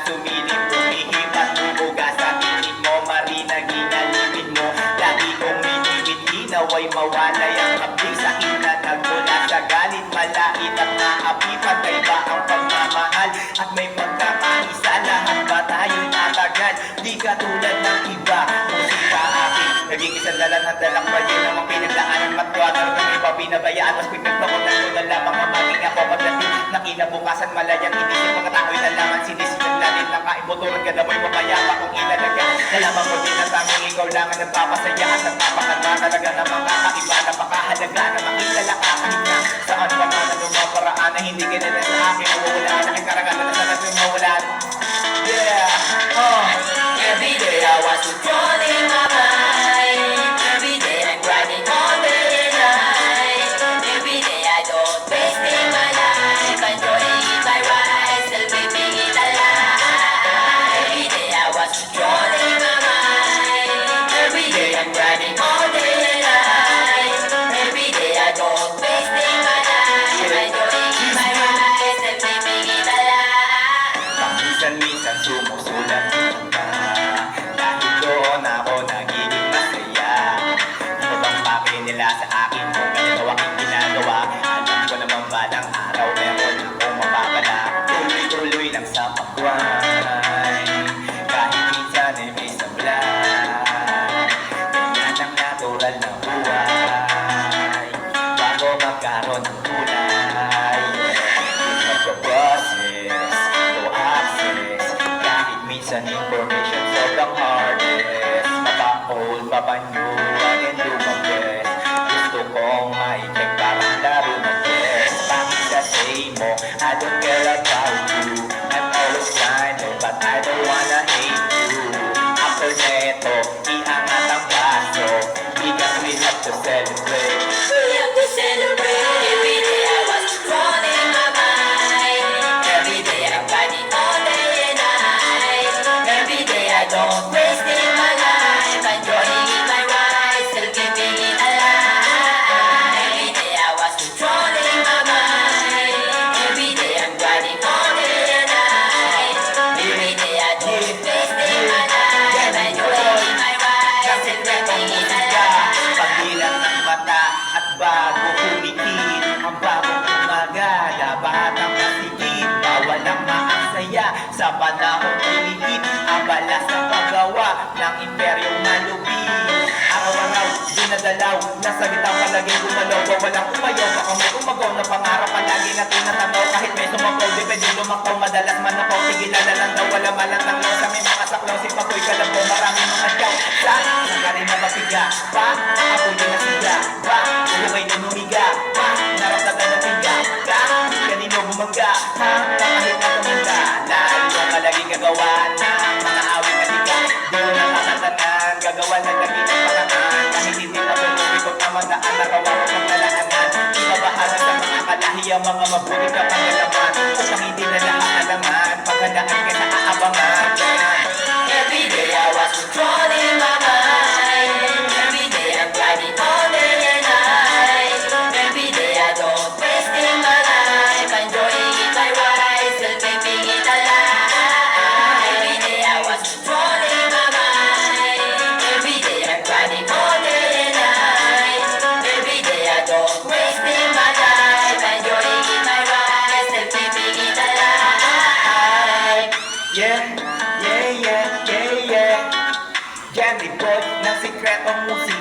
sumilip, humihipat, bubuga sa tingin mo, marina, ginalipin mo. Lagi kong minimiti, naway mawalay ang kabig sa hina, nagmula sa galit, malait at naapi. Pantay ba ang pagmamahal at may pagkakaisa? Lahat ba tayo'y natagal? Di katulad ng iba, musika akin naging isang dalang dalang ba yun ang pinagdaanan matwanan ng iba pinabayaan. Mas pinagpakunan ko na lamang ang maging ako pagdating na kinabukasan malayang inisip mga tao'y nalaman sinisipan natin ng kaibuturan ka na mo'y mapayapa kung inalaga. Nalaman ko din na tanging ikaw lang ang nagpapasaya at nagpapakalma talaga na mga kaiba. Napakahalaga na makilala ka kahit na saan pa man ang lumaparaan na hindi ganun sa akin nawawala na aking karangalan na sana mawalan. Yeah, Every day I was controlling my mind. Every day I'm grinding all day and night. Every day I don't wasting my life. Enjoying it by right, still keeping it alive. Every day I was controlling my mind. Every day I'm grinding all day and night. Every day I don't wasting my life. Enjoying it by right, still keeping it alive. paminsan-minsan sumusulat ka dahil doon ako nagiging masaya. Ano bang pake nila sa akin kung ganito aking ginagawa? Alam ko naman balang araw meron akong mapapala. Tuloy-tuloy lang sa pagway, kahit minsan ay may sablay. Ganyan ang natural na buhay bago magkaroon ng kulay. Magpaprocess to access, kahit minsan information sobrang hardest. Mapa-old, mapa-new, and do my best. Gusto kong ma-check parang laro na chess. Bakit sa say mo, I don't care about you. I'm always grinding, but I don't wanna hate you. After neto, iangat ang baso, because we have to celebrate. We have to celebrate. Every day I was controlling my mind. Every day I'm grinding all day and night. Every day I don't wasting my life. Enjoying it my right, still keeping it alive. Every day I was controlling my mind. Every day I'm grinding all day and night. Every day I don't wasting my life. Enjoying it my right, still keeping it alive. Pagbilang ng mata at bago kumikit, ang bagong umaga, dapat ang masigit. Bawal ang maaksaya sa panahong uliit, ang balas ng paggawa ng imperyong malupit. Araw-araw, dinadalaw, nasa gitang palaging gumalaw. Walang umayaw, baka may umagaw na pangarap palagi na tinatanaw. Kahit may sumapaw, di pwede lumakaw, madalas manapaw. Tigilan na lang daw, wala malang lang sa may mga saklaw. Si Papoy Kalabaw, maraming mga tyaw. Saan ka rin na mapiga pa? Apoy din na siga pa? Ulukay na numiga pa? Narapatan na tiga ka? Kanino bumangga ha? Kahit na tumanda, lalo ka laging gagawa ng mga awit na tiga. Di mo na katatanan, gagawa ng laging ng pangalan. Kahit hindi na tulungan ko tamadaan, nagawa ko ng kalaanan. Ibabahagan sa mga kalahi ang mga mabuti ka pangalaman. Upang hindi na nakakalaman, paghandaan ka na aabangan. Every day I was controlling my mind. Every day I'm grinding all day and night. Every day I don't wasting my life. Enjoying it my right, still keeping it alive. Every day I was controlling my mind. Every day I'm grinding all day and night. Every day I don't wasting my life. Enjoying it my right, still keeping it alive. Yeah, yeah, yeah, yeah, yeah. Jenny Boy ng sikretong musika.